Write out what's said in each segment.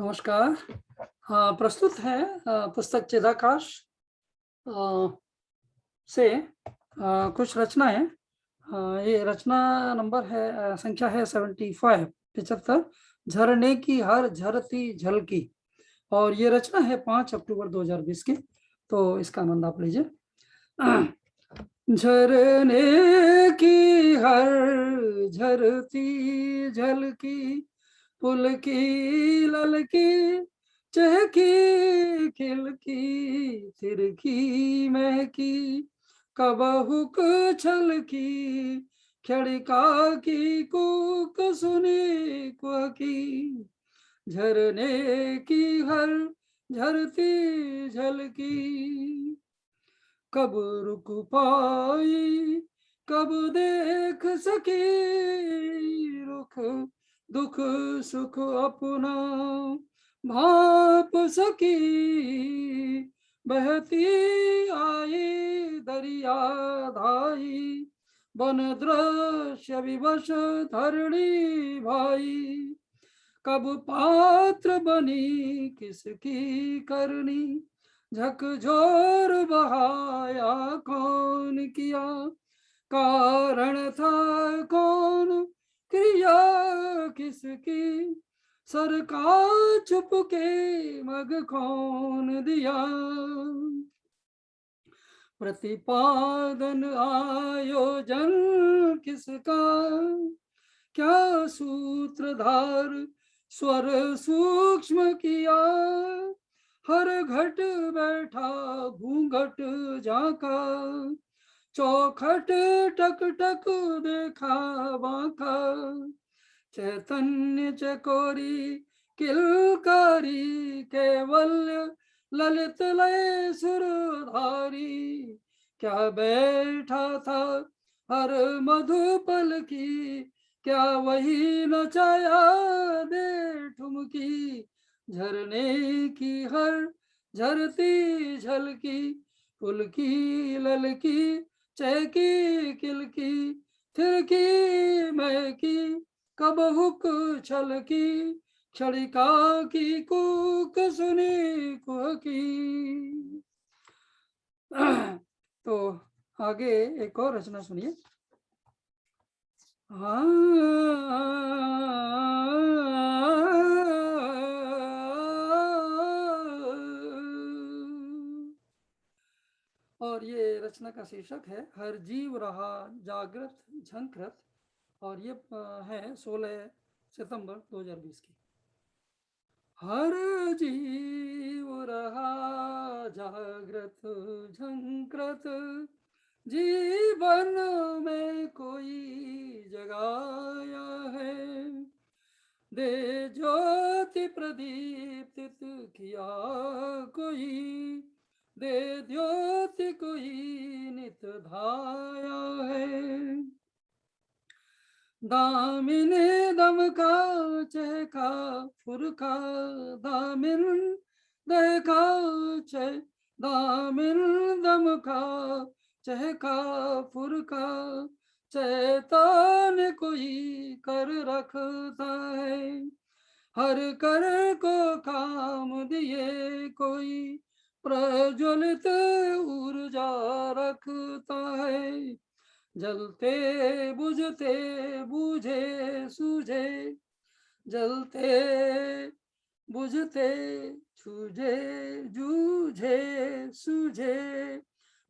नमस्कार। प्रस्तुत है पुस्तक चिदाकाश से कुछ रचनाएं। ये रचना नंबर है, संख्या है 75 75। झरने की हर झरती झलकी। और ये रचना है 5 अक्टूबर 2020 की। तो इसका आनंद आप लीजिए। झरने की हर झरती झलकी, पुलकी ललकी, चहकी खिलकी, तिरकी महकी, कबहुक छलकी, खड़का की कूक सुनी कुहकी। झरने की हर झरती झलकी, कब रुक पाई, कब देख सकी, रुख दुख सुख अपना भाप सकी। बहती आई दरिया धाई, बन दृश्य विवश धरणी भाई। कब पात्र बनी किसकी करनी, झकझोर बहाया कौन किया, कारण था कौन, क्रिया किसकी, सरका चुपके मग कौन दिया। प्रतिपादन आयोजन किसका, क्या सूत्रधार स्वर सूक्ष्म किया। हर घट बैठा घूंघट झांका, चौखट टक टक देखा बांका। चैतन्य चकोरी किलकारी, कैवल्य ललित लय सुरधारी। क्या बैठा था हर मधुपल की, क्या वही नचाया दे ठुमकी। झरने की हर झरती झलकी, पुलकी ललकी, चहकी खिलकी, थिरकी महकी, कबहुक छलकी, क्षणिका की कूक सुनी कुहकी। तो आगे एक और रचना सुनिए। और ये रचना का शीर्षक है हर जीव रहा जागृत झंकृत। और ये है 16 सितंबर 2020 की। हर जीव रहा जागृत झंकृत, जीवन में कोई जगाया है। दे ज्योति प्रदीप्त किया कोई, दे ज्योति कोई नित धाया है। दामिने दम का चहका फुरका, दामिन दहका चह, दामिन दम का चहका फुरका, चैतन्य कोई कर रखता है। हर कर को काम दिए कोई, प्रज्वलित ऊर्जा रखता है। जलते बुझते बूझे सूझे, जलते बुझते सूझे जूझे सूझे,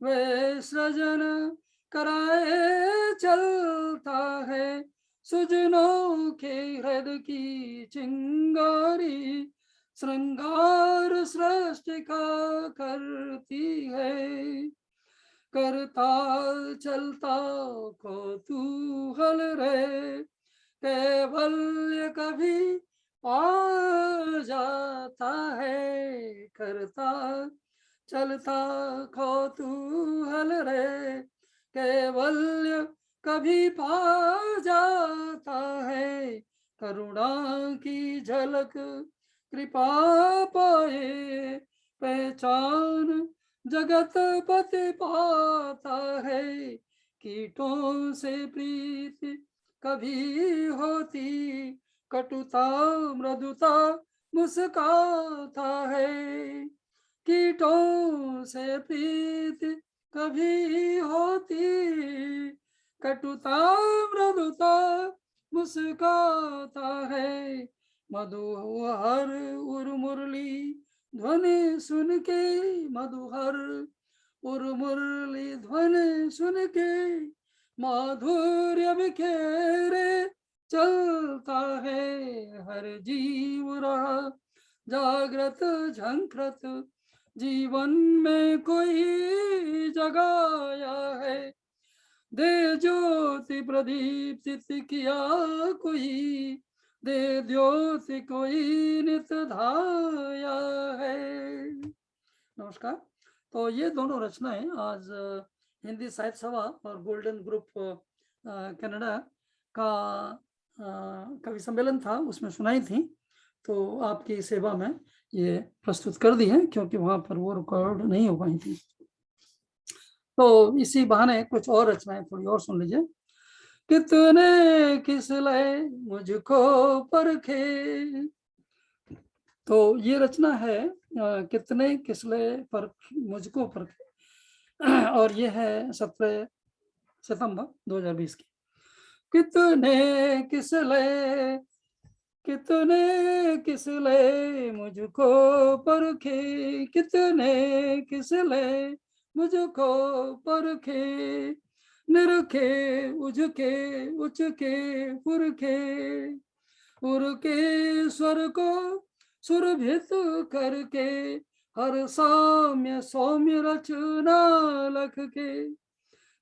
वे सृजन कराए चलता है। सुजनों के हृदय की चिंगारी, श्रृंगार सृष्टि का करती है। करता चलता कौतूहल रे, कैवल्य कभी आ जाता है। करता चलता कौतूहल रे, कैवल्य कभी पा जाता है। करुणा की झलक कृपा पाए, पहचान जगत पति पाता है। कीटों से प्रीति कभी होती, कटुता मृदुता मुस्काता है। कीटों से प्रीत कभी होती, कटुता मृदुता मुस्काता है। मधुहर उर्मुरली ध्वनि सुन के, मधुहर उर्मुरली ध्वनि सुन के, माधुर्य बिखेरे चलता है। हर जीव रहा जागृत झंकृत, जीवन में कोई जगाया है। दे ज्योति प्रदीप्त किया कोई, दे ज्योति कोई नित धाया है। नमस्कार। तो ये दोनों रचनाएं आज हिंदी साहित्य सभा और गोल्डन ग्रुप कनाडा का कवि सम्मेलन था, उसमें सुनाई थी। तो आपकी सेवा में ये प्रस्तुत कर दी है, क्योंकि वहां पर वो रिकॉर्ड नहीं हो पाई थी। तो इसी बहाने कुछ और रचनाएं थोड़ी और सुन लीजिए। कितने किसले मुझको परखे। तो ये रचना है कितने किसले पर मुझको परखे, और ये है 17 सितंबर 2020 की। कितने किसले, कितने किसले मुझको परखे, कितने किसले मुझको परखे, निरखे उझके उचके पुरखे, उरके स्वर को सुरभित करके, हर साम्य सौम्य रचना लख के।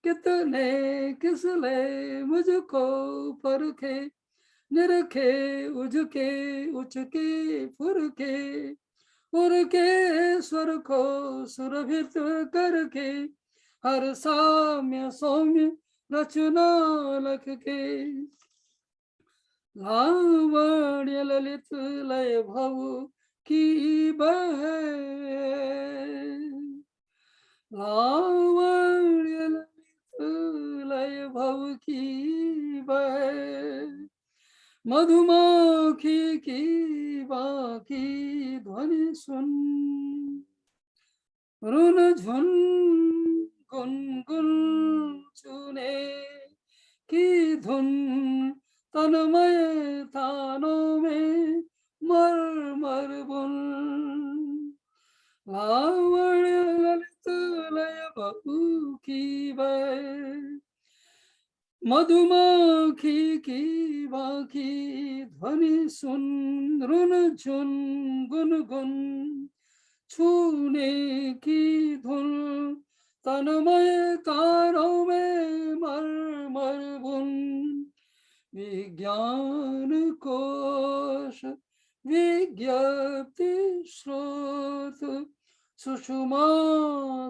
कितने किसले मुझको परखे, निरखे उझके उचके फुरके, उरके स्वर को सुरभित करके, हर साम्य सौम्य रचना लख के। लावण्य ललित लय भव की बह, लावण्य ललित लय भव की बह, मधुमक्खी की बाकी ध्वनि सुन, रुन झुन गुनगुन चुने की धुन, तन्मय तानों में मर मर बुन, लावण्य ललित लय बहू की बह, मधुमक्खी की बाकी ध्वनि सुन, रुन झुन गुनगुन छूने की धुन, तन्मय तारों में मर मर बुन। विज्ञान कोश विज्ञप्ति स्रोत, सुषुमा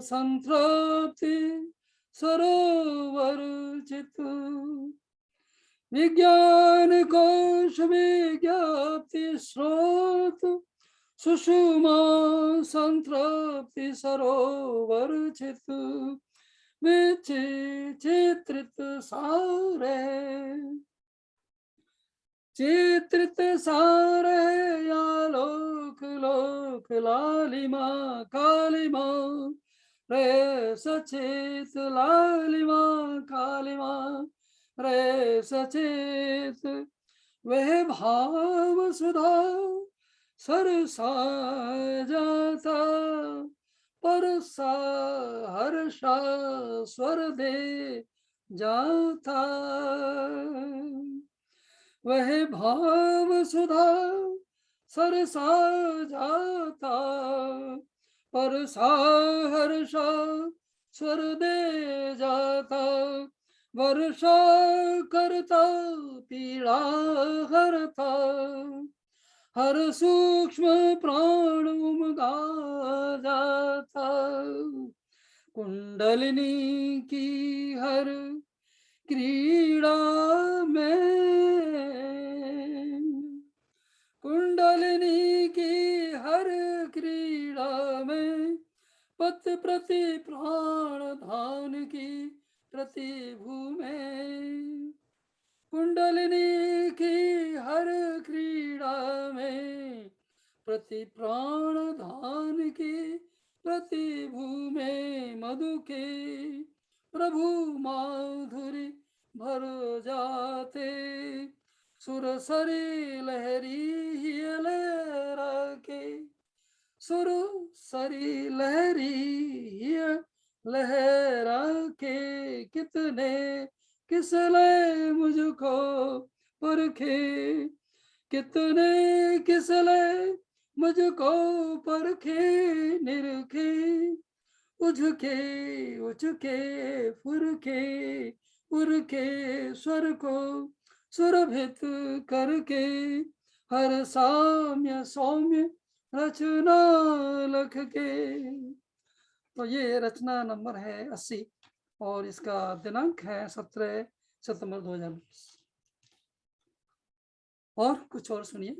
संतृप्ति सरोवर चित। विज्ञान कोश विज्ञप्ति स्रोत, सुषुमा संतृप्ति सरोवर चित। विचित्रित सारे, चित्रित सारे आलोक लोक लालिमा कालिमा, रे सचेत लालिमा कालिमा, रे सचेत। वह भाव सुधा सरसा जाता, परसा हर्षा स्वर दे जाता। वह भाव सुधा सरसा जाता, परसा हर्षा स्वर दे जाता। वर्षा करता पीड़ा हरता, हर सूक्ष्म प्राण उमगा जाता। कुंडलिनी की हर क्रीड़ा में, कुंडलिनी की हर क्रीड़ा में, पत प्रति प्राण धान की प्रतिभू में। कुंडलिनी की हर क्रीड़ा में, प्रति प्राण धान के प्रति भूमे मधु के प्रभु माधुरी भर जाते सुर सरी लहरी ही लहरा के सुर सरी लहरी ही लहरा के कितने किसले मुझको परखे कितने किसले मुझको परखे निरखे उझके उचके फुरके उरके स्वर को सुरभित करके हर साम्य सौम्य रचना लख के। तो ये रचना नंबर है 80 और इसका दिनांक है 17 सितंबर 2020। और कुछ और सुनिए।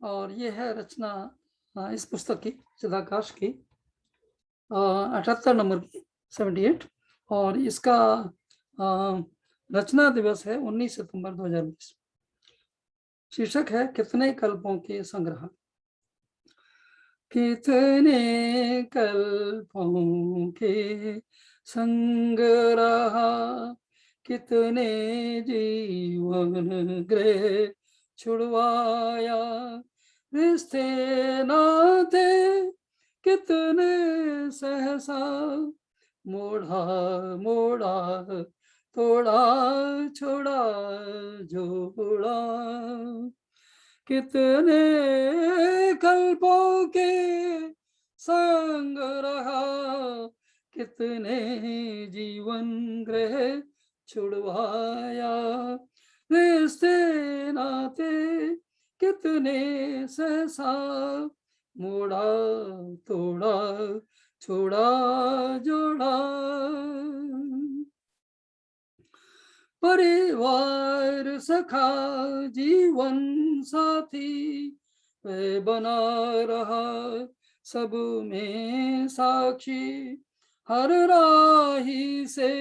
और ये है रचना इस पुस्तक की चिदाकाश की 78 नंबर की 78 और इसका रचना दिवस है 19 सितंबर 2020। शीर्षक है कितने कल्पों के संग्रह। कितने कल्पों के संग्रह कितने जीवन ग्रह छुड़वाया रिश्ते नाते कितने सहसा मोड़ा मोड़ा तोड़ा छोड़ा जोड़ा कितने कल्पों के संग्रह कितने जीवन ग्रह छुड़वाया रिश्ते नाते कितने सहसा मोड़ा तोड़ा छोड़ा जोड़ा परिवार सखा जीवन साथी वह बना रहा सब में साक्षी हर राही से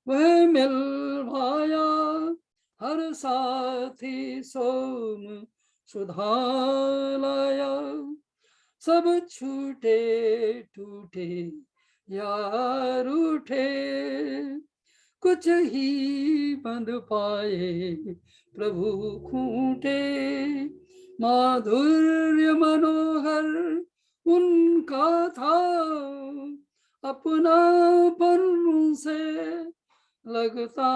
वह मिल भाया हर साथी सोम सुधा लाया सब छूटे टूटे यार उठे कुछ ही बंद पाए प्रभु खूंटे माधुर्य मनोहर उनका था अपनापन से लगता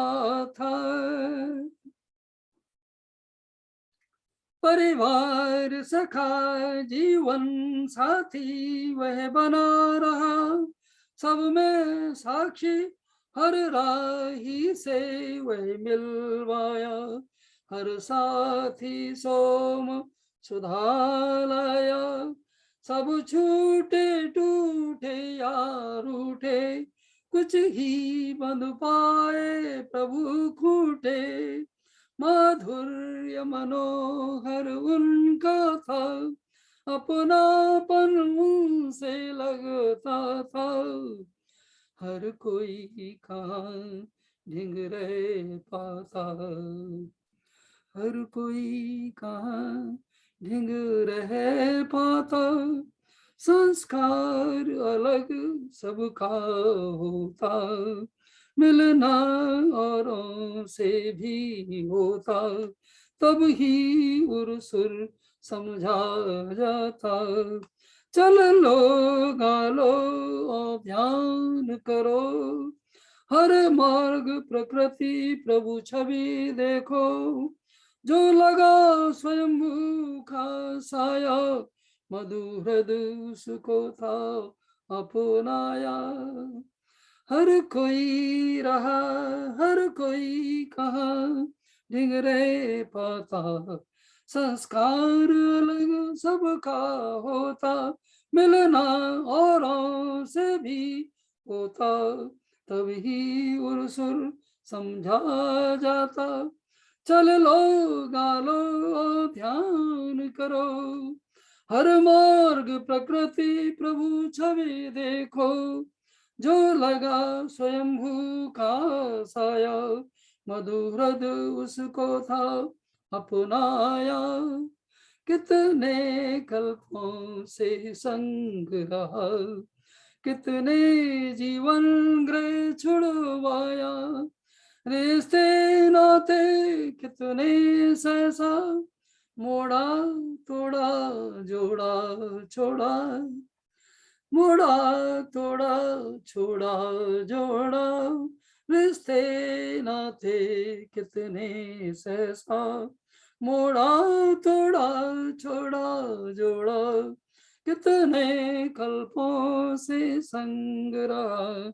था परिवार सखा जीवन साथी वह बना रहा सब में साक्षी हर राही से वह मिलवाया हर साथी सोम सुधा लाया सब छूटे टूटे यार उठे कुछ ही बंद पाए प्रभु खूंटे माधुर्य मनोहर उनका था अपनापन उनसे लगता था हर कोई कहाँ ढिंग रह पाता हर कोई कहाँ ढिंग रह पाता संस्कार अलग सबका होता मिलना औरों से भी होता तब ही उर्सुर समझा जाता चल लो गा लो और ध्यान करो हर मार्ग प्रकृति प्रभु छवि देखो जो लगा स्वयंभू का साया मधुहृद उसको था अपनाया हर कोई रहा हर कोई कहाँ ढिंग रह पाता संस्कार अलग सबका होता मिलना औरों से भी होता तभी उर्सुर समझा जाता चल लो गा लो ध्यान करो हर मार्ग प्रकृति प्रभु छवि देखो जो लगा स्वयंभू का साया मधुहृद उसको था अपनाया कितने कल्पों से संग रहा, कितने जीवन ग्रह छुड़वाया, रिश्ते नाते कितने सहसा, मोड़ा तोड़ा जोड़ा छोड़ा, मोड़ा तोड़ा छोड़ा जोड़ा, रिश्ते नाते कितने सहसा, मोड़ा तोड़ा छोड़ा जोड़ा, कितने कल्पों से संग रहा,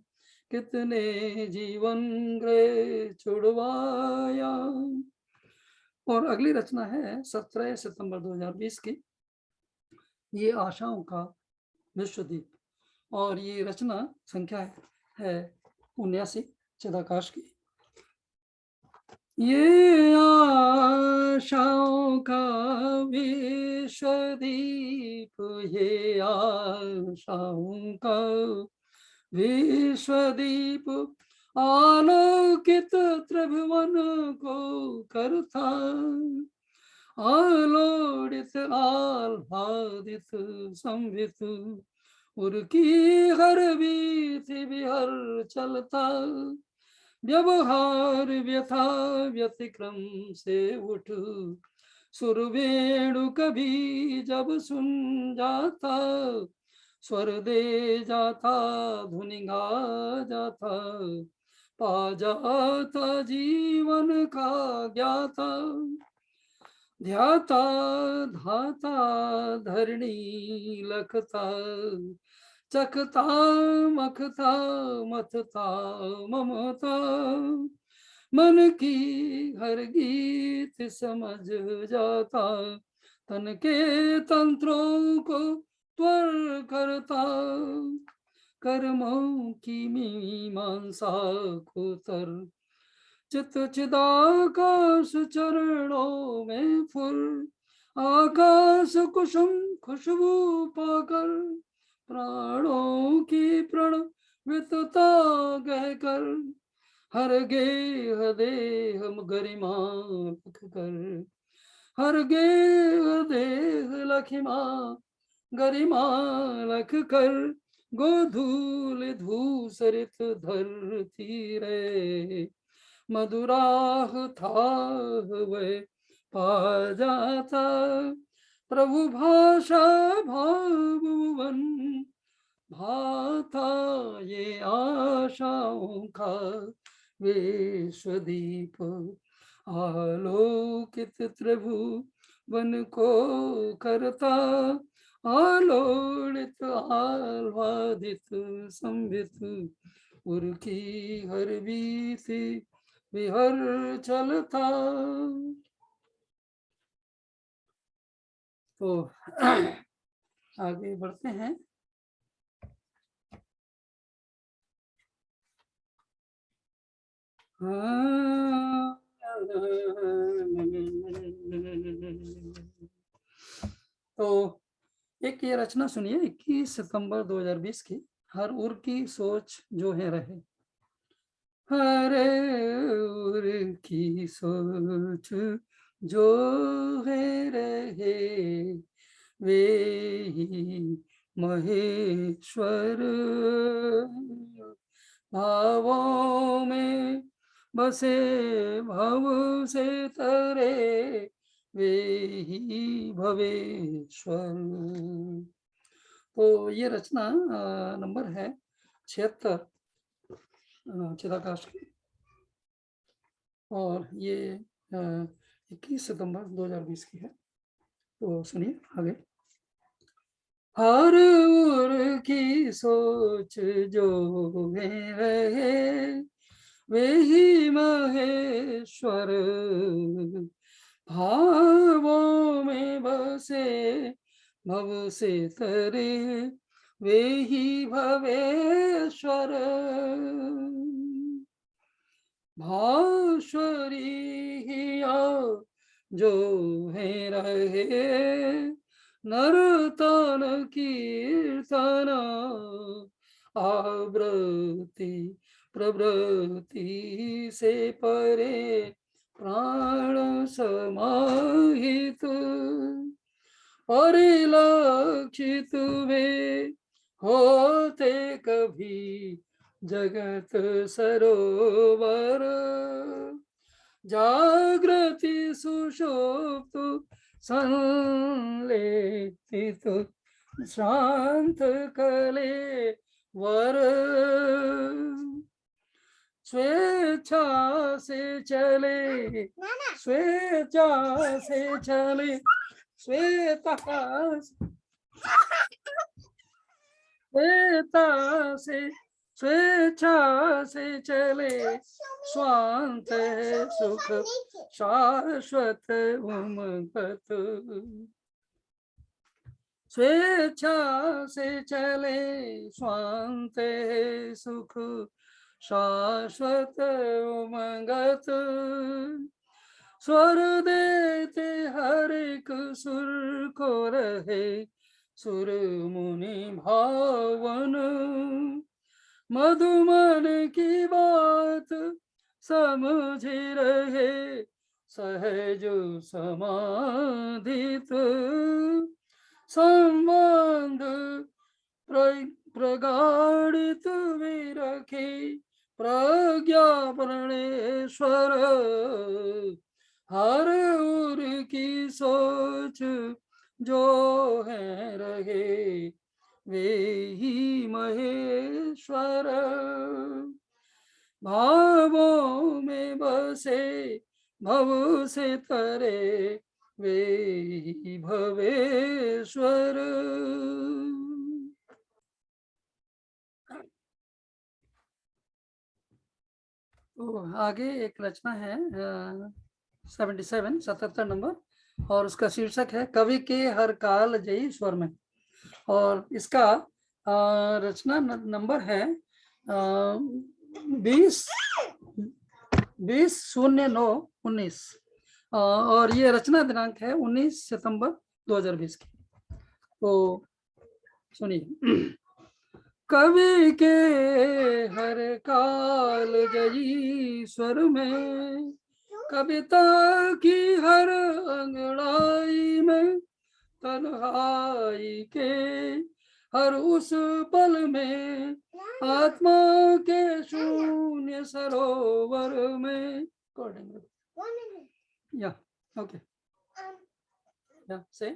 कितने जीवन ग्रह छुड़वाया। और अगली रचना है 17 सितंबर 2020 की, ये आशाओं का विश्वदीप, और ये रचना संख्या है 79 चिदाकाश की। ये आशाओं का विश्वदीप, ये आशाओं का विश्वदीप, आलोकित त्रिभुवन को करता, आलोड़ित आह्लादित संवित, उर्की हर बीथि बिहर चलता, व्यवहार व्यथा व्यतिक्रम से उठ, सुरवेणु कभी जब सुन जाता, स्वर दे जाता धुनि गा जाता, पा जाता जीवन का ज्ञाता, ध्याता धाता धरणी लखता, चखता मखता मथता ममता, मन की हर गीत समझ जाता, तन के तंत्रों को त्वर करता, कर्मों की मीमांसा को तर, चित चिदाकाश चरणों में फुल, आकाश कुसुम खुशबू पाकर, प्राणों की प्रणवितता कहकर, हर गेह देह गरिमा रख कर, हर गेह देह लखिमा गरिमा रख कर, गोधूल धूसरित धरती रे, मधुराह था वह पा जाता, प्रभु भाषा भावन भाता, ये आशाओं का विश्वदीप, आलोकित त्रिभुवन को करता, आलोड़ित आह्लादित संवित, उर्की हर बीथि बिहर चलता। तो आगे बढ़ते हैं। तो एक ये रचना सुनिए 21 सितंबर 2020 की, हर उर की सोच जो है रहे। हर उर की सोच जो है रहे, वे ही महेश्वर, भावों में बसे भव से तरे, वे ही भवेश्वर। तो ये रचना नंबर है 76 चिदाकाश की, और ये 21 सितंबर 2020 की है। तो सुनिए आगे। हर उर की सोच जो में रहे, वे ही महेश्वर, भावों में बसे भव से तरे, वे ही भवेश्वर। भास्वरी हिया जो है रहे, नर्तन कीर्तन आवृत्ति प्रवृत्ति से परे, प्राण समाहित परिलक्षित वे होते कभी जगत सरोवर, जागृति सुषुप्त संलेपित शांत कले वर, स्वेच्छा से चले स्वेच्छा से चले श्वेता श्वेता से स्वेच्छा से चले स्वांत है सुख शाश्वत उमगत, स्वेच्छा से चले स्वांत है सुख शाश्वत उमगत, स्वर देते हर एक सुर को रहे सुर मुनि भावन, मधुमन की बात समझे रहे सहज समाधित, संबंध प्रगाढ़ित विरखे प्रज्ञा प्रणेश्वर, हर उर की सोच जो है रहे वे ही महेश्वर, भावों में बसे भव से तरे वे ही भवेश्वर। तो आगे एक रचना है 77 नंबर, और उसका शीर्षक है कवि के हर काल जयी स्वर में, और इसका रचना नंबर है 20/09/19, और ये रचना दिनांक है 19 सितंबर 2020 की। तो सुनिए। कवि के हर काल जयी स्वर में, कविता की हर अंगड़ाई में, तन्हाई के हर उस पल में, आत्मा के शून्य सरोवर में। या ओके, या से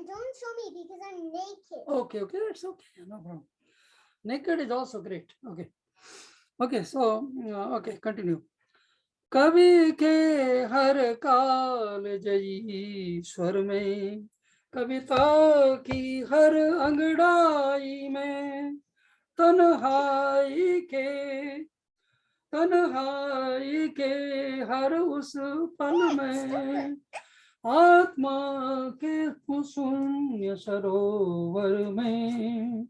don't show me because I'm naked. Okay, that's okay, no problem. Naked is also great. Okay, so okay, continue. कवि के हर काल जयी स्वर में, कविता की हर अंगड़ाई में, तन्हाई के हर उस पल में, आत्मा के शून्य सरोवर में,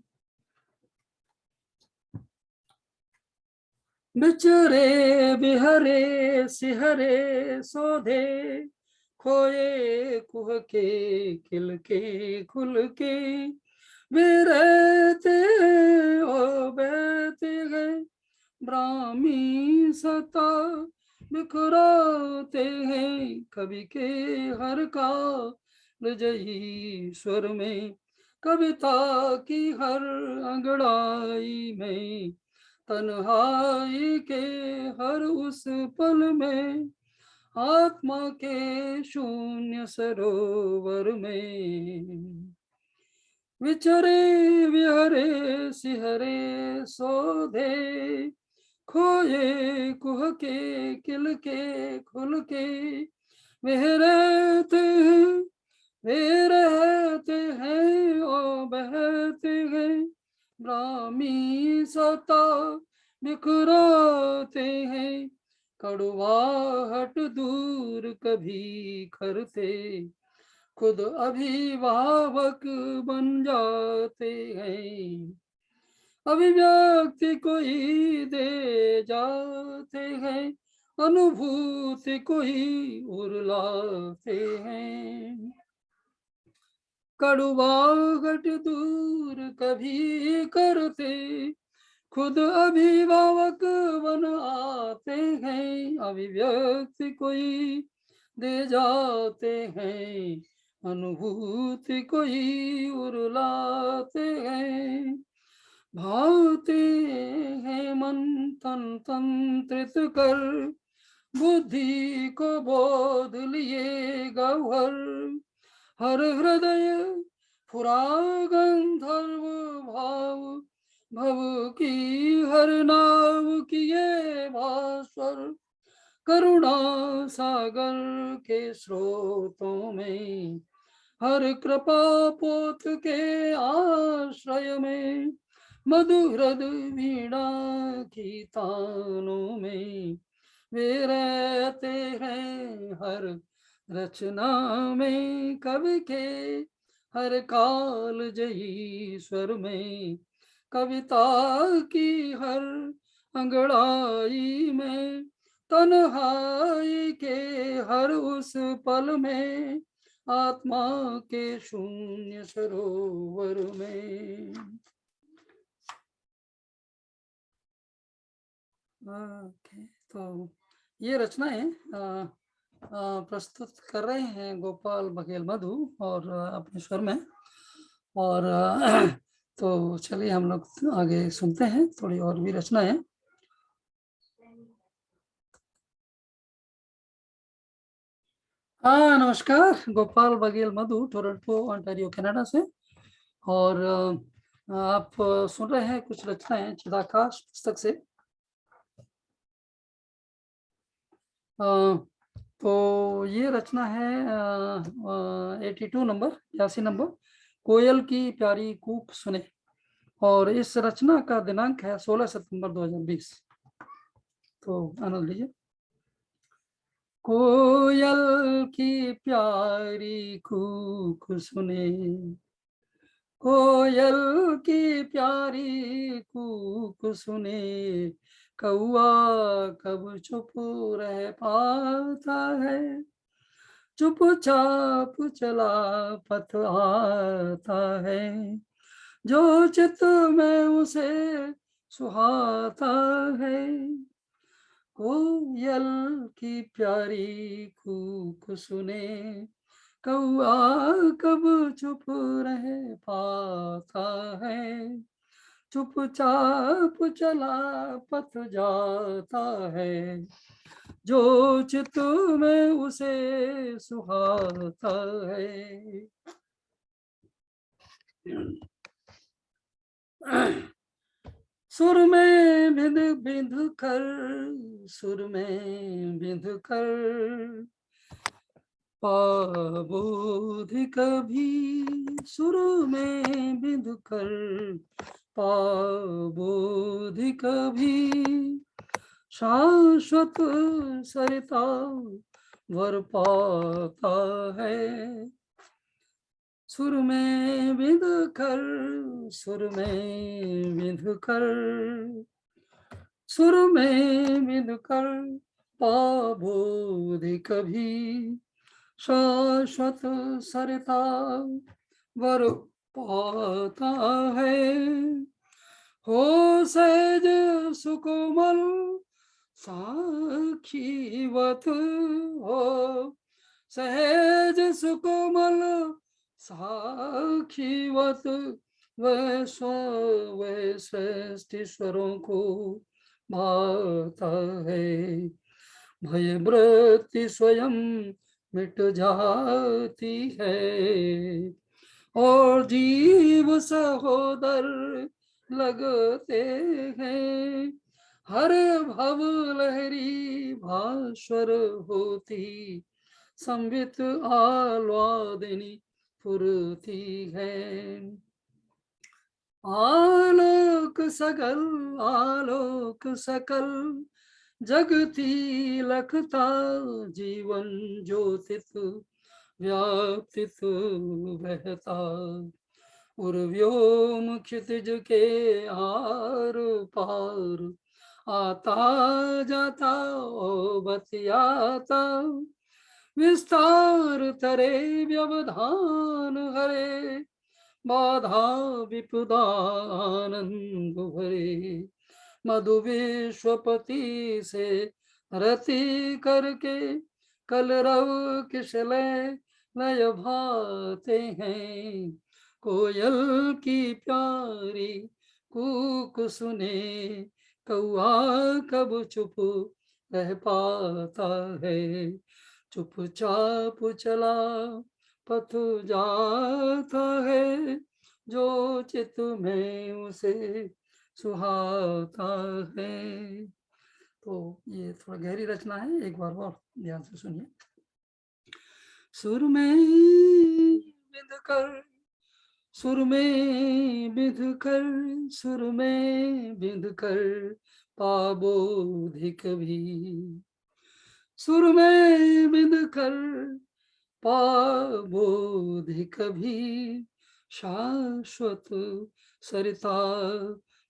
बिचरे बिहरे सिहरे सोधे, खोए कुह के खिल के खुल के, वे रहते ओ बहते गए ब्राह्मी सता, बिखराते हैं कवि के हर काल जयी स्वर में, कविता की हर अंगड़ाई में, तन्हाई के हर उस पल में, आत्मा के शून्य सरोवर में, विचरे विहरे सिहरे सोधे, खोए कुह के किल के खुल के, वे रहते हैं ओ बहते हैं ब्राह्मी सता, बिखराते हैं कड़वाहट दूर कभी करते, खुद अभिभावक बन जाते हैं, अभिव्यक्ति कोई दे जाते हैं, अनुभूति कोई उरलाते हैं, कड़वाहट दूर कभी करते, खुद अभिभावक बन आते हैं, अभिव्यक्ति कोई दे जाते हैं, अनुभूति कोई उरलाते हैं, भावते हैं मन तन तंत्रित कर, बुद्धि को बोध लिए गौहर, हर हृदय फुरा गंधर्व भाव, भव की हर नाव किए भास्वर, करुणा सागर के स्रोतों में, हर कृपा पोत के आश्रय में, मधुहृद वीणा की तानों में, वे रहते हैं हर रचना में, कवि के हर काल जयी स्वर में, कविता की हर अंगड़ाई में, तन्हाई के हर उस पल में, आत्मा के शून्य सरोवर में। ओके, तो ये रचनाएं प्रस्तुत कर रहे हैं गोपाल बघेल मधु और अपने स्वर में। और तो चलिए हम लोग आगे सुनते हैं थोड़ी और भी रचनाएं। हाँ नमस्कार, गोपाल बघेल मधु, टोरंटो ओंटारियो कनाडा से। और आप सुन रहे हैं कुछ रचनाएं चिदाकाश पुस्तक से। तो ये रचना है 82 नंबर, 82 नंबर, कोयल की प्यारी कूक सुने। और इस रचना का दिनांक है 16 सितंबर 2020। तो आनंद लीजिए। कोयल की प्यारी कूक सुने, कोयल की प्यारी कूक सुने, कौआ कब चुप रह पाता है, चुपचाप चला पथ आता है, जो चित में उसे सुहाता है। कोयल की प्यारी कूक सुने, कौआ कब चुप रह पाता है, चुपचाप चला पथ जाता है, जो चित में उसे सुहाता है। सुर में बिंद बिंद कर, सुर में बिंद कर, पाबोध कभी, सुर में बिंद कर, पाबोध कभी, शाश्वत सरिता वर पाता है। सुर में बिंद कर, सुर में बिंद कर, सुर में बिंद कर, पाबोध कभी, शाश्वत सरिता वर पाता है। हो सहज सुकोमल साखीवत, हो सहज सुकोमल साखीवत, वह सृष्टिश्वरों को भाता है। भय वृत्ति स्वयं मिट जाती है, और जीव सहोदर लगते हैं। हर भव लहरी भास्वर होती, संवित आह्लादिनी फुरती है। आलोक सकल, आलोक सकल, जगती लखता, जीवन ज्योतित व्याप्तित बहता, उर्व्योम क्षितिज के आर पार, आता जाता ओ बतियाता, विस्तार तरे व्यवधान हरे, बाधा विपुदा आनंद भरे। मधु विश्वपति से रति करके, कलरव किशले लय भाते हैं। कोयल की प्यारी कूक सुने, कौआ कब चुप रह पाता है। चुपचाप चला पथ जाता है, जो चित में उसे सुहाता है। तो ये थोड़ा गहरी रचना है, एक बार और ध्यान से सुनिए। सुर में बिंद कर, सुर में बिंद कर, सुर में बिंद कर, पाबोधि कभी। सुर में बिंद कर, पाबोधि कभी। शाश्वत सरिता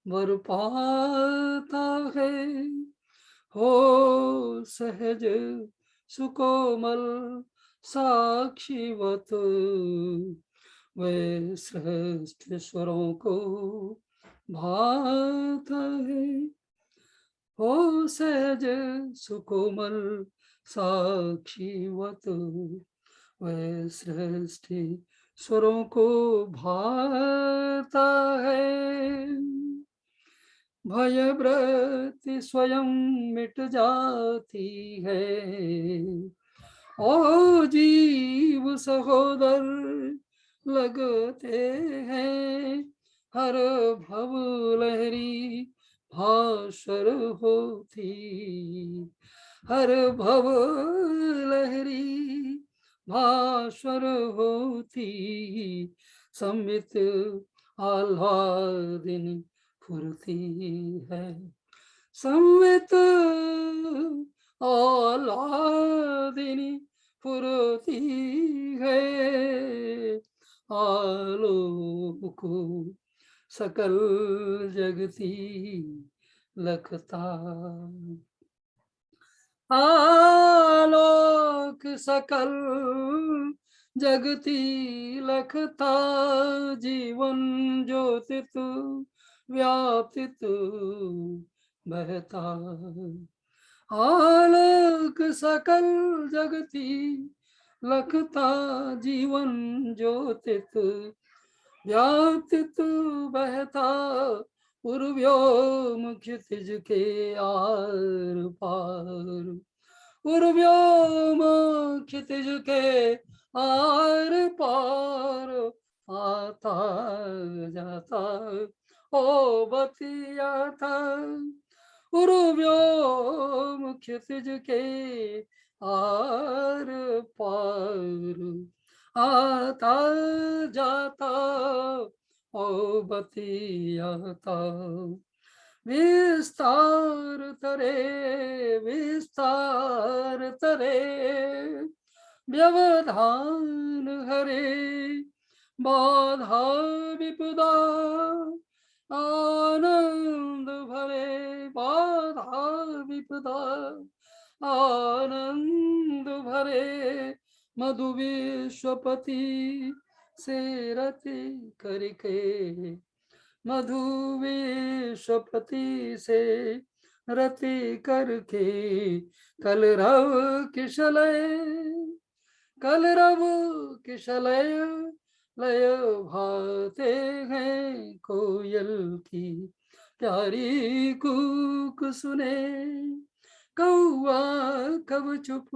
वर पाता है। हो सहज सुकोमल साक्षीवत, वे श्रेष्ठ स्वरों को भाता है। हो सहज सुकोमल साक्षीवत, वे श्रेष्ठ स्वरों को भाता है। भय वृत्ति स्वयं मिट जाती है, ओ जीव सहोदर लगते हैं। हर भव लहरी भास्वर होती, हर भव लहरी भास्वर होती। संवित आह्लादिनी फुर्ती है। संवित आह्लादिनी फुर्ती है। आलोक सकल जगती लखता, आलोक सकल जगती लखता। जीवन ज्योतित व्यापित बहता, आलोक सकल जगती लखता। जीवन ज्योतित व्यापित बहता, उर्व्योम क्षितिज के आर पार। उर्व्योम क्षितिज के आर पार, आता जाता ओ बतिया था। उर्व्योम क्षितिज के आर पार, आता जाता ओ बतियाता। विस्तार तरे, विस्तार तरे, व्यवधान हरे। बाधा विपदा आनंद भरे, बाधा विपदा आनंद भरे। मधु विश्वपति से रति करके, मधु विश्वपति से रति करके। कलरव किशलय, कलरव किशलय लय भाते हैं। कोयल की प्यारी कूक सुने, कौआ कब चुप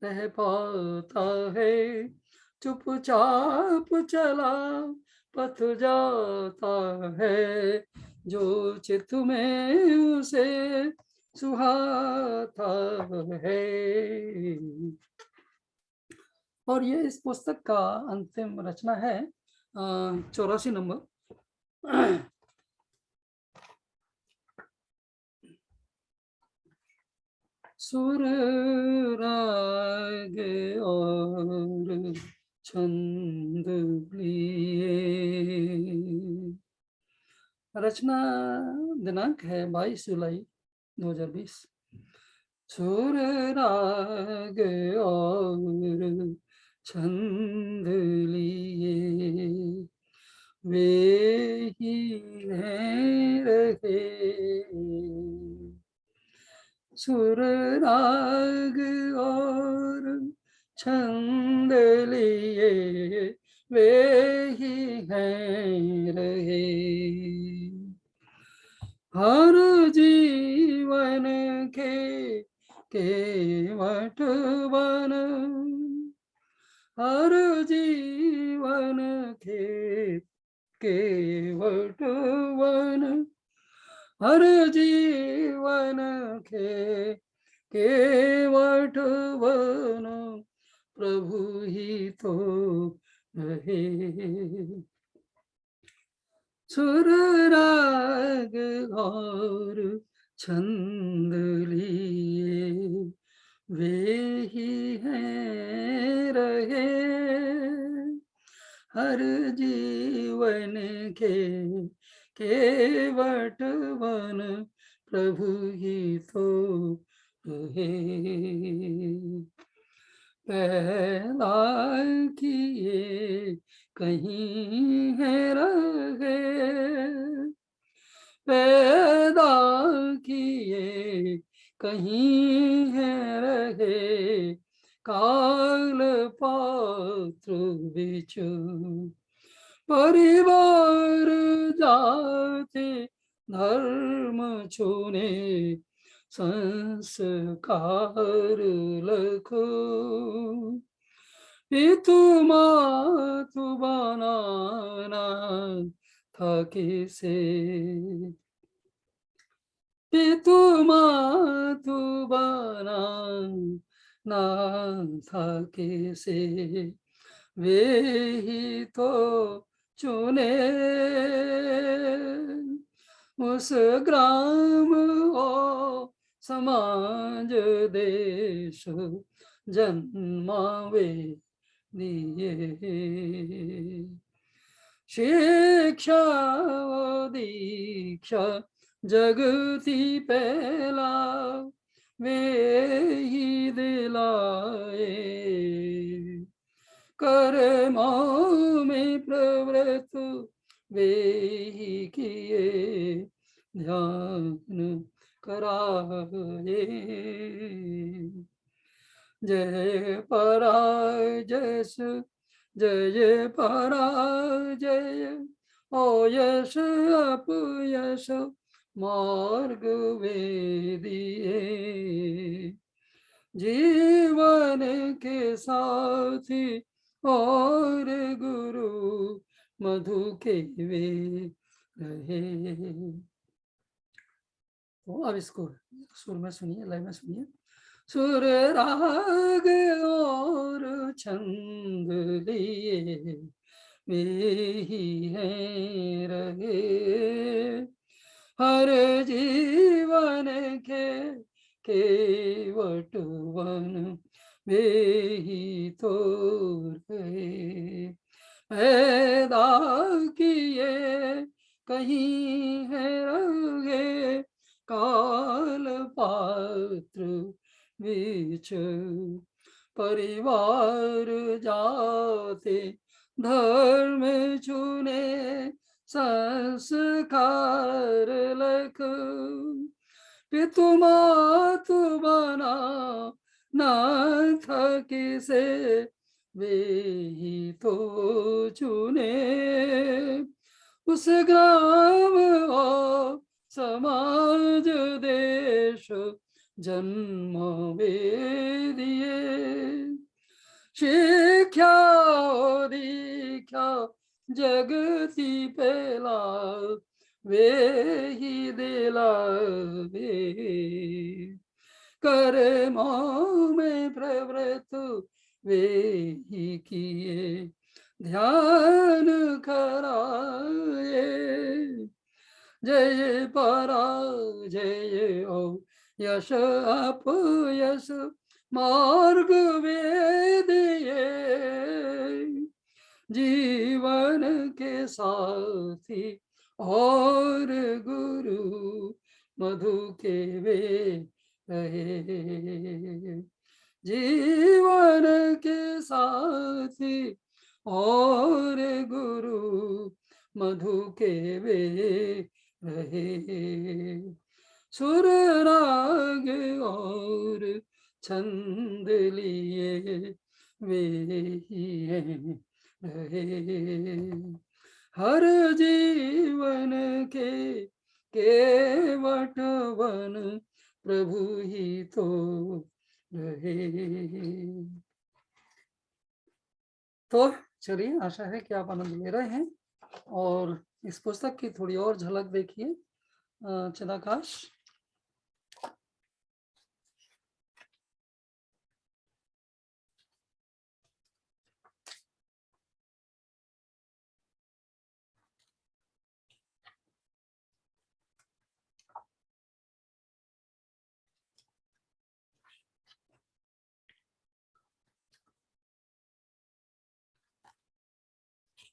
रह पाता है। चुपचाप चला पथ जाता है, जो चित में उसे सुहाता है। और ये इस पुस्तक का अंतिम रचना है, 84 नंबर। सुर राग और छंद लिए। रचना दिनांक है 22 जुलाई 2020। सुर राग और छंद लिए, वे ही हैं रहे। सुर राग और छंद लिए वे ही हैं रहे। हर जीवन के केवट वन, हर जीवन के केवट वन, हर जीवन के केवट वन, प्रभु ही तो रहे। सुर राग और छंद लिए वे ही हैं रहे। हर जीवन के केवट वन, प्रभु ही तो रहे। पैदा किए कहीं है रहे, पैदा किए कहीं है रहे, काल पात्र बिच परिवार जाति धर्म छूने संस्कार लखो। पितु मातु बनाना था किसे, पितु मातु बनाना था किसे, वे ही तो चुने। उस ग्राम और समाज देश जन्मावे दिए। शिक्षा व दीक्षा जगती पहला वे ही दिलाए। कर्मों में प्रवृत्त वे ही किए, ध्यान कराए। जय पराजय जय पराजय, ओ यश अपयश मार्ग वे दिए। जीवन के साथी और गुरु मधु के वे रहे। तो अब इसको सुर में सुनिए, लय में सुनिए। सुर राग और छंद लिए वे ही हैं रहे। हर जीवन के केवट वन, वे ही तो रहे। पैदा किए कहीं है रहे, काल पात्र बीच परिवार जाते धर्म चुने संस्कार लख। पितु मातु बना न था किसे, वे ही तो चुने। उस ग्राम और समाज देश जन्म वे दिए। शिक्षा दीक्षा जगती पहला वे ही दिलावे। कर्मों में प्रवृत्त वे ही किए, ध्यान कराए। जय पराजय ओ यश अपयश मार्ग वे दिए। जीवन के साथी और गुरु मधु के वे रहे। जीवन के साथी और गुरु मधु के वे रहे। सुर राग और छंद लिए वे ही हैं रहे। हर जीवन के केवट वन प्रभु ही तो रहे। तो चलिए, आशा है कि आप आनंद ले रहे हैं और इस पुस्तक की थोड़ी और झलक देखिए। चिदाकाश।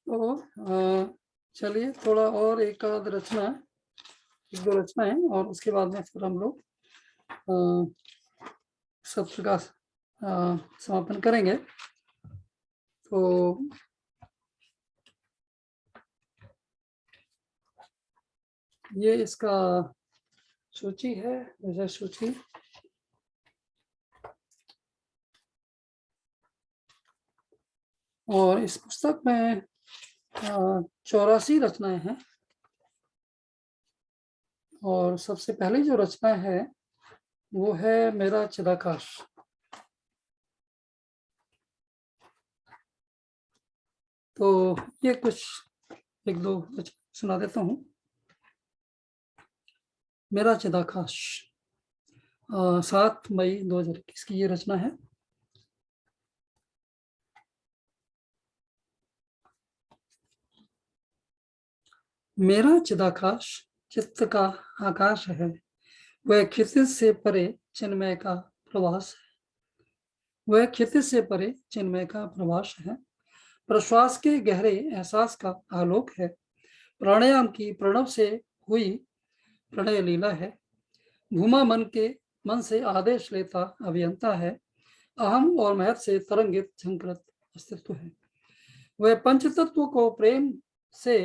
तो चलिए, थोड़ा और एक आध रचना, एक दो रचना है और उसके बाद में फिर हम लोग सत्र का समापन करेंगे। तो ये इसका सूची है, विषय सूची। और इस पुस्तक में 84 रचनाएं हैं। और सबसे पहली जो रचना है वो है मेरा चिदाकाश। तो ये कुछ एक दो सुना देता हूँ। मेरा चिदाकाश 7 मई 2021 की ये रचना है। मेरा चिदाकाश चित्त का आकाश है, वह क्षितिज से परे चिन्मय का प्रवास है। वह क्षितिज से परे चिन्मय का प्रवास है, प्रश्वास के गहरे एहसास का आलोक है। प्राणायाम की प्रणव से हुई प्रणय लीला है। भूमा मन से आदेश लेता अभियंता है। अहम और महत से तरंगित झंकृत अस्तित्व है। वह पंच तत्व को प्रेम से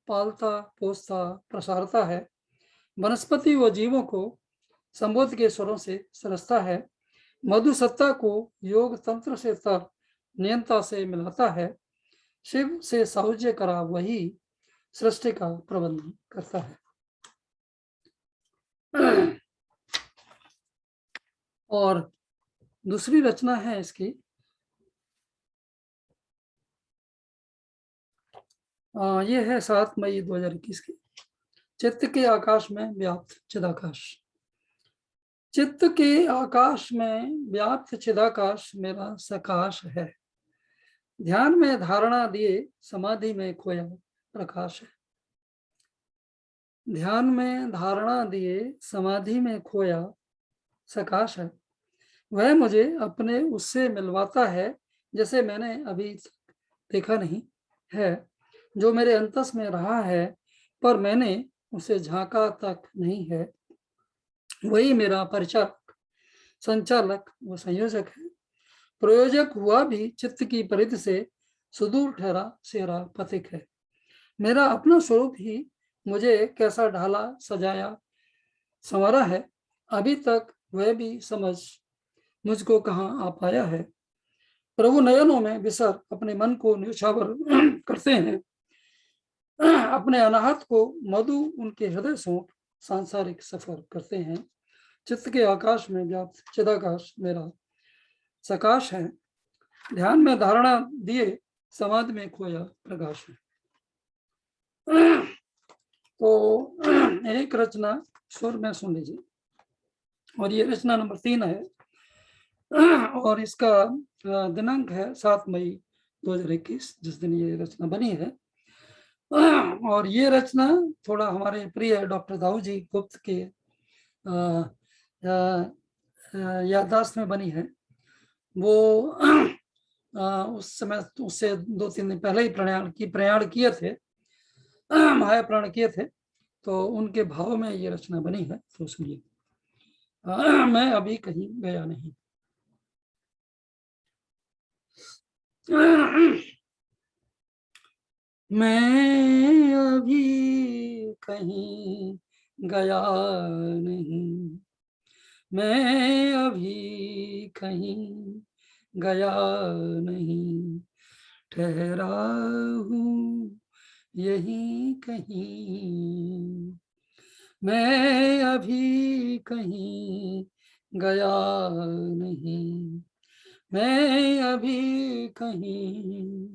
पालता पोसता प्रसारता है। वनस्पति व जीवों को संबोध के स्वरों से सरसता है। मधु सत्ता को योग तंत्र से तर नियंता से मिलाता है। शिव से साहुज्य करा वही सृष्टि का प्रबंधन करता है। और दूसरी रचना है इसकी, ये है 7 मई 2021 की। चित्त के आकाश में व्याप्त चिदाकाश। चित्त के आकाश में व्याप्त चिदाकाश मेरा सकाश है। ध्यान में धारणा दिए समाधि में खोया प्रकाश है। ध्यान में धारणा दिए समाधि में खोया सकाश है। वह मुझे अपने उससे मिलवाता है जैसे मैंने अभी देखा नहीं है, जो मेरे अंतस में रहा है पर मैंने उसे झांका तक नहीं है। वही मेरा परिचारक, संचालक व संयोजक है। प्रयोजक हुआ भी चित्त की परिधि से सुदूर ठहरा सेरा पथिक है। मेरा अपना स्वरूप ही मुझे कैसा ढाला सजाया संवारा है, अभी तक वह भी समझ मुझको कहाँ आ पाया है। प्रभु नयनों में बिसर अपने मन को न्यौछावर करते हैं। अपने अनाहत को मधु उनके हृदय सौंप सांसारिक सफर करते हैं। चित्त के आकाश में व्याप्त चिदाकाश मेरा सकाश है। ध्यान में धारणा दिए समाधि में खोया प्रकाश है। तो एक रचना सुर में सुन लीजिए, और ये रचना नंबर 3 है और इसका दिनांक है 7 मई 2021, जिस दिन ये रचना बनी है। और ये रचना थोड़ा हमारे प्रिय डॉक्टर दाऊ जी गुप्त के याददाश्त में बनी है। वो उस समय उससे 2-3 दिन पहले ही प्रयाण किए थे, महाप्राण किए थे, तो उनके भाव में ये रचना बनी है। तो सुनिए। मैं अभी कहीं गया नहीं। मैं अभी कहीं गया नहीं। मैं अभी कहीं गया नहीं, ठहरा हूँ यहीं कहीं, मैं अभी कहीं गया नहीं, मैं अभी कहीं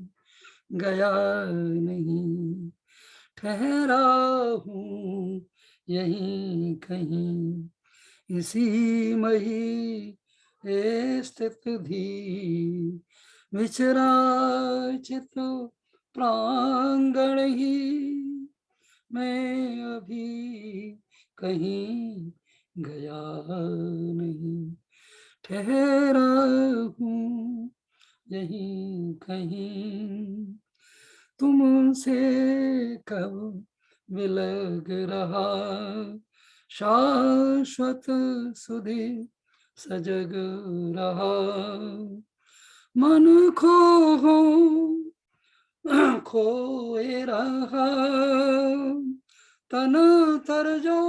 गया नहीं, ठहरा हूँ यहीं कहीं, इसी मही स्थित धी, विचराचित प्रांगण ही, मैं अभी कहीं गया नहीं, ठहरा हूँ यहीं कहीं, तुमसे कब विलग रहा, शाश्वत सुधि सजग रहा, मन खो हो खोए रहा, तन तर जो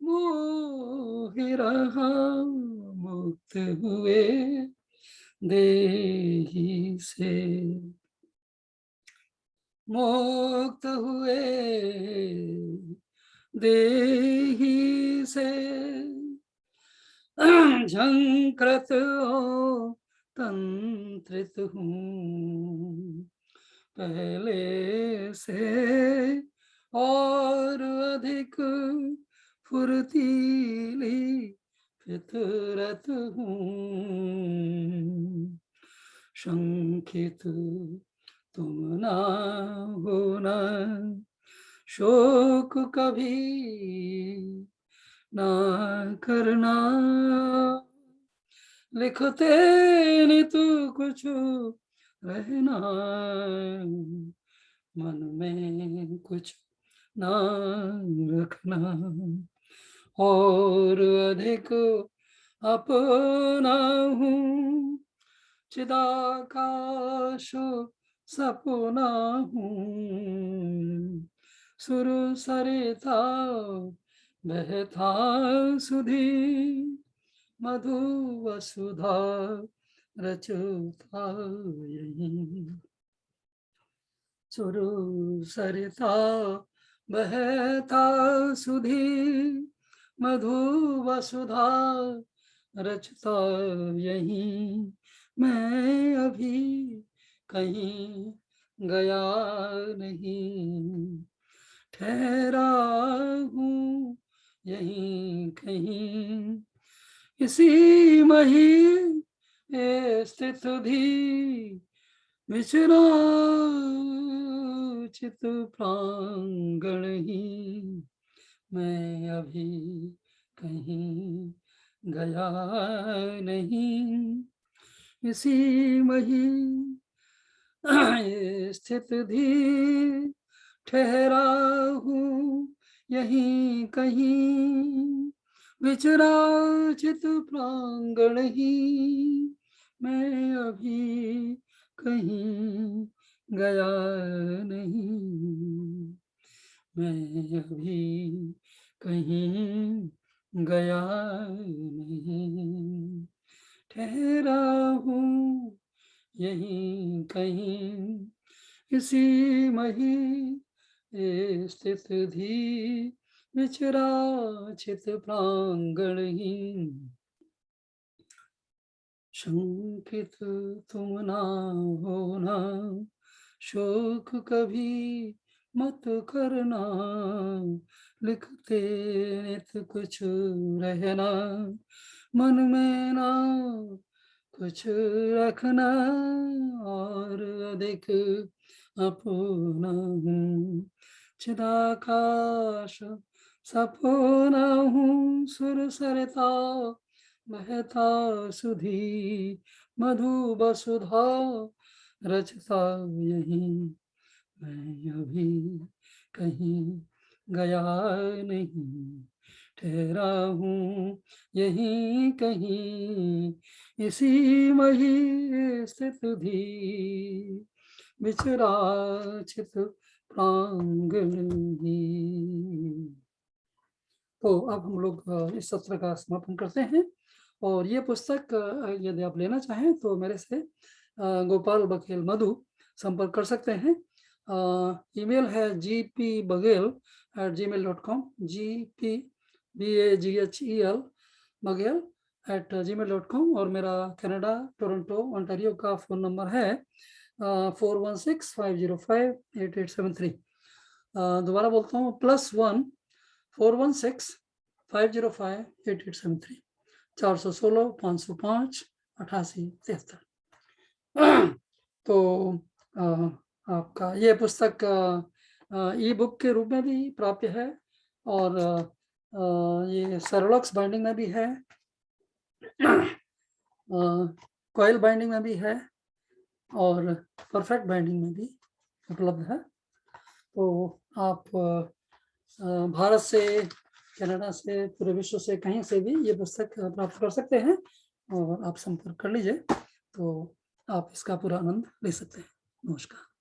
मोह रहा, मुक्त हुए देही से, मुक्त हुए देही से, झंकृत हो तंत्रित हूँ पहले से और अधिक फुर्तीली फितरत हूँ, शंकित तुम ना होना, शोक कभी ना करना, लिखते नहीं तू कुछ रहना, मन में कुछ ना रखना, और अधिक अपना हूँ चिदाकाश सपना हूँ, सुर सरिता बहता सुधी, मधु वसुधा रचता यहीं, सुर सरिता बहता सुधी, मधु वसुधा रचता यहीं, मैं अभी कहीं गया नहीं, ठहरा हूँ यहीं कहीं, इसी मही स्थित धी, विचराचित प्रांगण ही, मैं अभी कहीं गया नहीं, इसी मही स्थित धी, ठहरा हूँ यहीं कहीं, विचराचित प्रांगण ही, मैं अभी कहीं गया नहीं, मैं अभी कहीं गया नहीं, ठहरा हूँ यहीं कहीं, इसी मही स्थित धी, विचराचित प्रांगण ही, शंकित तुम ना होना, शोक कभी मत करना, लिखते नित कुछ रहना, मन में ना कुछ रखना, और अधिक अपना हूँ चिदाकाश सपना हूँ, सुर सरता बहता सुधी, मधु वसुधा रचता यहीं, मैं अभी कहीं गया नहीं, ठहरा हूँ यहीं कहीं, इसी मही स्थित धी, विचराचित प्रांगण ही। तो अब हम लोग इस सत्र का समापन करते हैं और ये पुस्तक यदि आप लेना चाहें तो मेरे से गोपाल बघेल मधु संपर्क कर सकते हैं। ईमेल है gpbaghel@gmail.com, GPBAGHEL baghel@gmail.com, और मेरा कनाडा टोरंटो ओंटारियो का फ़ोन नंबर है 4165058873। दोबारा बोलता हूँ, +1 416 5058873, 416 505 8873। तो आपका ये पुस्तक ई बुक के रूप में भी प्राप्य है, और ये सेरोलॉक्स बाइंडिंग में भी है, कॉइल बाइंडिंग में भी है, और परफेक्ट बाइंडिंग में भी उपलब्ध है। तो आप भारत से, कनाडा से, पूरे विश्व से कहीं से भी ये पुस्तक प्राप्त कर सकते हैं, और आप संपर्क कर लीजिए तो आप इसका पूरा आनंद ले सकते हैं। नमस्कार।